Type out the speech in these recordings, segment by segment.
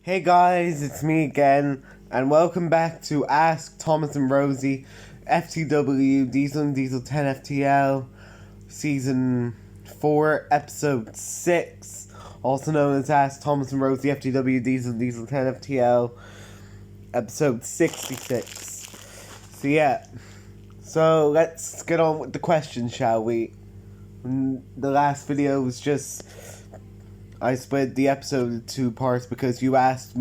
Hey guys, it's me again, and welcome back to Ask Thomas and Rosie, FTW, Diesel and Diesel 10 FTL, Season 4, Episode 6, also known as Ask Thomas and Rosie, FTW, Diesel and Diesel 10 FTL, Episode 66. So let's get on with the questions, shall we? The last video was just... I split the episode into two parts because you guys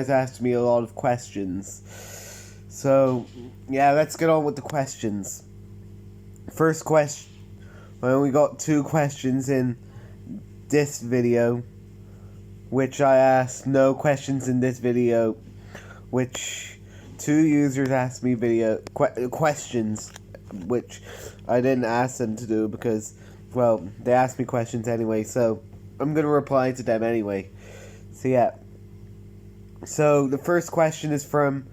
asked me a lot of questions. So, yeah, let's get on with the questions. First question, I only got two questions in this video, which I asked no questions in this video, which two users asked me questions, which I didn't ask them to do because, well, they asked me questions anyway, so I'm going to reply to them anyway. So the first question is from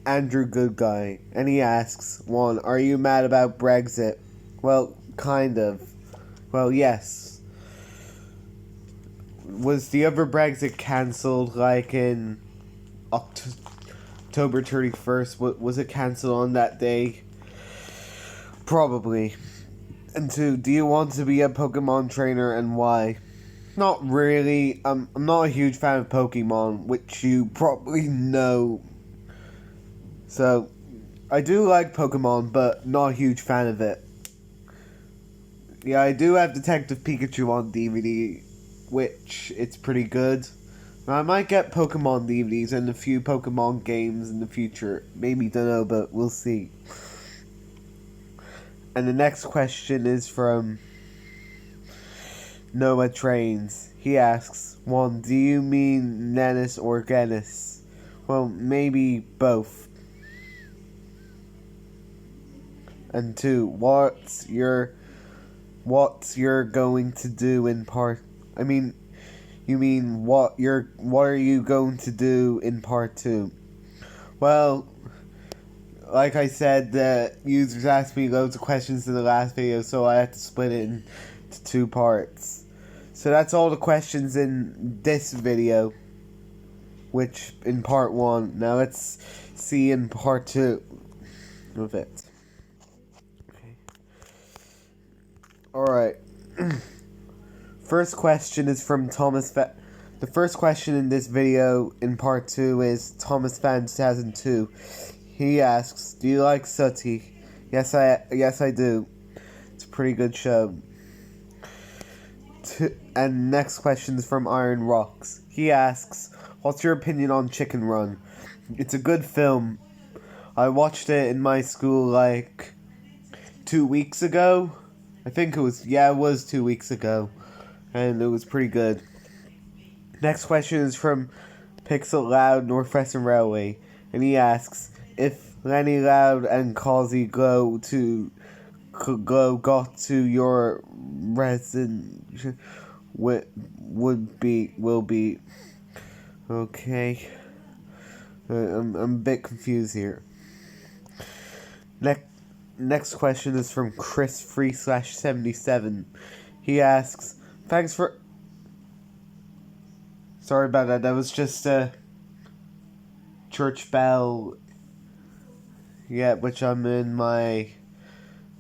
Andrew Goodguy, and he asks, 1. Are you mad about Brexit? Well, kind of. Well, yes. Was the other Brexit cancelled, like, in October 31st? Was it cancelled on that day? Probably. And 2. Do you want to be a Pokemon trainer, and why? Not really. I'm not a huge fan of Pokemon, which you probably know. So, I do like Pokemon, but not a huge fan of it. Yeah, I do have Detective Pikachu on DVD, which it's pretty good. Now, I might get Pokemon DVDs and a few Pokemon games in the future. Maybe, don't know, but we'll see. And the next question is from Noah Trains. He asks, 1. Do you mean Nennis or Gennis? Well, maybe both. And 2. What's your going to do in part? You mean what are you going to do in part 2? Well, like I said, the users asked me loads of questions in the last video, so I had to split it into two parts. So that's all the questions in this video, which in part 1. Now let's see in part 2 of it. Okay. Alright. First question is from Thomas the first question in this video in part 2 is Thomas Fan 2002. He asks, do you like Sooty? Yes I do. It's a pretty good show. And next question is from Iron Rocks. He asks, what's your opinion on Chicken Run? It's a good film. I watched it in my school like 2 weeks ago. I think it was 2 weeks ago. And it was pretty good. Next question is from Pixel Loud Northwestern Railway. And he asks, if Lenny Loud and Causey got to your residence, will be okay. I'm a bit confused here. Next question is from Chris Free/77. He asks, thanks for... Sorry about that. That was just a church bell. Yeah, which I'm in my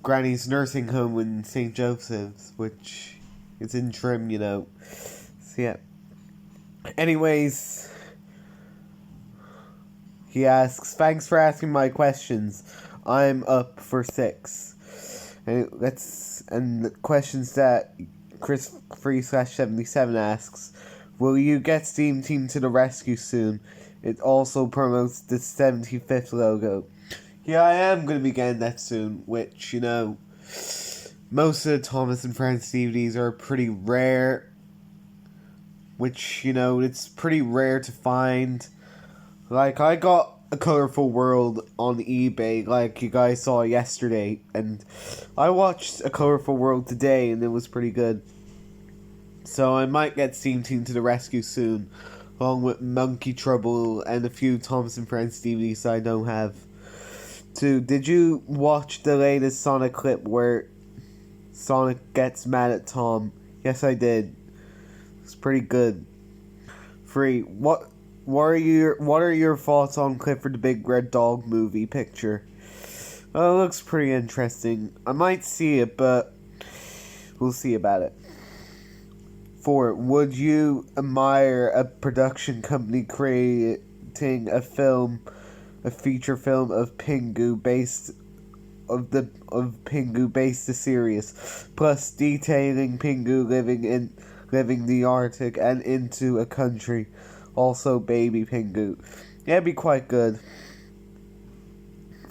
granny's nursing home in St. Joseph's, which is in Trim, you know. So yeah. Anyways, he asks, thanks for asking my questions. I'm up for 6. And the questions that Chris Free/77 asks, will you get Steam Team to the rescue soon? It also promotes the 75th logo. Yeah, I am going to be getting that soon, which, you know, most of the Thomas and Friends DVDs are pretty rare, which, you know, it's pretty rare to find. Like, I got A Colorful World on eBay, like you guys saw yesterday, and I watched A Colorful World today, and it was pretty good. So I might get Steam Team to the rescue soon, along with Monkey Trouble and a few Thomas and Friends DVDs I don't have. 2. Did you watch the latest Sonic clip where Sonic gets mad at Tom? Yes, I did. It's pretty good. 3. What are your thoughts on Clifford the Big Red Dog movie picture? Oh, it looks pretty interesting. I might see it, but we'll see about it. 4. Would you admire a production company creating a feature film of Pingu based the series, plus detailing Pingu living the Arctic and into a country, also baby Pingu? Yeah, it'd be quite good.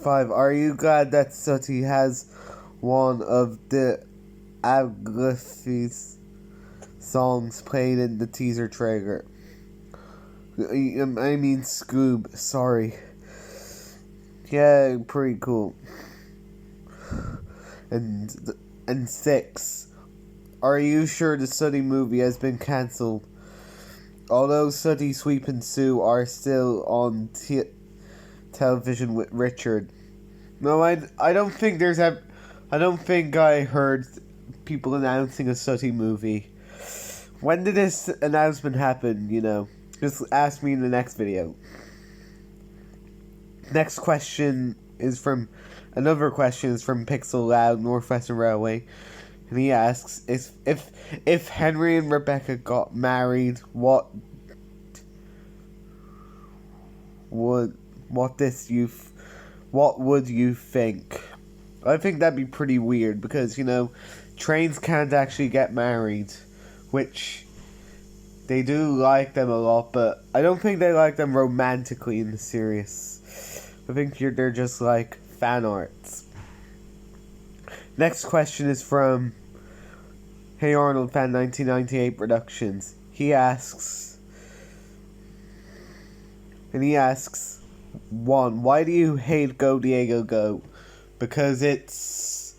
5. Are you glad that Sooty has one of the Aglafi's songs played in the teaser trailer? I mean Scoob, sorry. Yeah, pretty cool. And 6. Are you sure the Sooty movie has been cancelled? Although Sooty, Sweep and Sue are still on television with Richard. No, I don't think I don't think I heard people announcing a Sooty movie. When did this announcement happen, Just ask me in the next video. Next question is from Pixel Loud, Northwestern Railway. And he asks, if Henry and Rebecca got married, what would you think? I think that'd be pretty weird because, trains can't actually get married, which they do like them a lot, but I don't think they like them romantically in the series. I think they're just like fan arts. Next question is from Hey Arnold Fan 1998 Productions. He asks, 1. Why do you hate Go Diego Go? Because it's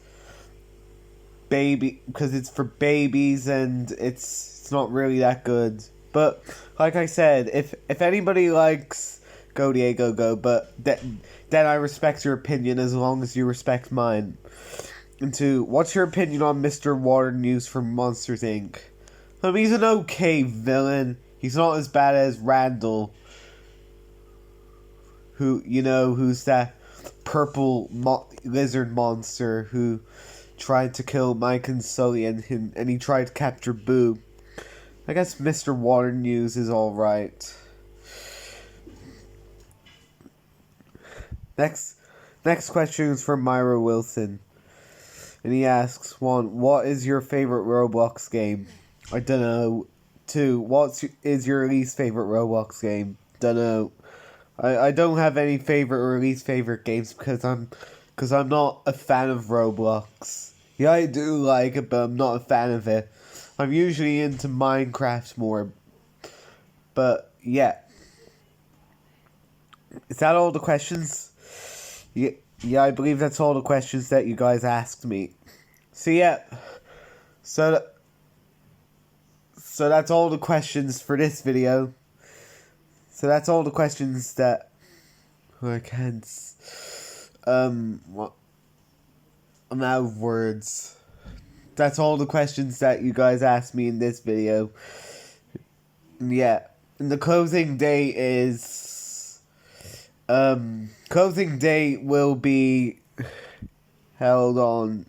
for babies and it's not really that good. But like I said, if anybody likes Go Diego Go, but then I respect your opinion as long as you respect mine. And 2, what's your opinion on Mr. Waternews from Monsters Inc.? He's an okay villain. He's not as bad as Randall, who's that purple lizard monster who tried to kill Mike and Sully and he tried to capture Boo. I guess Mr. Waternews is alright. Next question is from Myra Wilson. And he asks, 1. What is your favorite Roblox game? I don't know. 2. What is your least favorite Roblox game? Don't know. I don't have any favorite or least favorite games because I'm not a fan of Roblox. Yeah, I do like it, but I'm not a fan of it. I'm usually into Minecraft more. But yeah. Is that all the questions? Yeah, I believe that's all the questions that you guys asked me. So yeah, so that's all the questions for this video. So that's all the questions that I can't. What? I'm out of words. That's all the questions that you guys asked me in this video. Yeah, and the closing date is. Closing date will be held on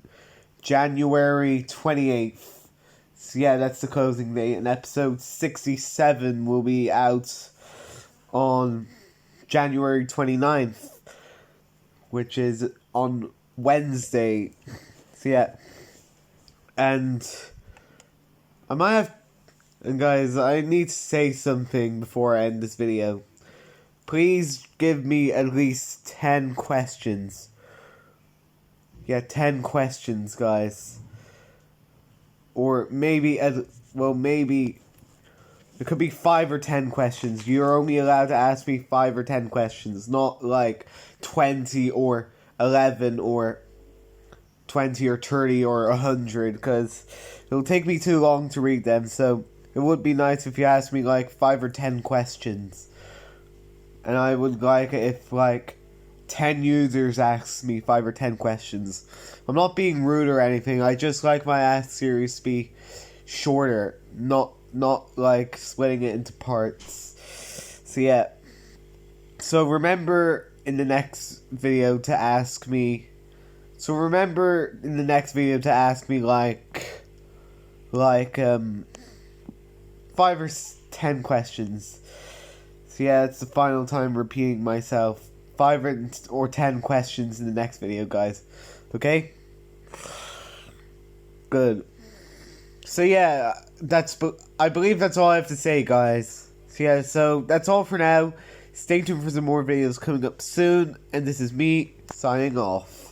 January 28th. So yeah, that's the closing date. And episode 67 will be out on January 29th, which is on Wednesday. So yeah. And I might have... And guys, I need to say something before I end this video. Please give me at least 10 questions. Yeah, 10 questions, guys. Or maybe, maybe it could be 5 or 10 questions. You're only allowed to ask me 5 or 10 questions, not like 20 or 11 or 20 or 30 or 100, because it'll take me too long to read them. So it would be nice if you asked me like 5 or 10 questions. And I would like it if, 10 users ask me 5 or 10 questions. I'm not being rude or anything. I just like my Ask series to be shorter. Not not like splitting it into parts. So yeah. So remember in the next video to ask me. Like 5 or 10 questions. So yeah, it's the final time repeating myself. 5 or 10 questions in the next video, guys. Okay? Good. So yeah, I believe that's all I have to say, guys. So yeah, so that's all for now. Stay tuned for some more videos coming up soon, and this is me signing off.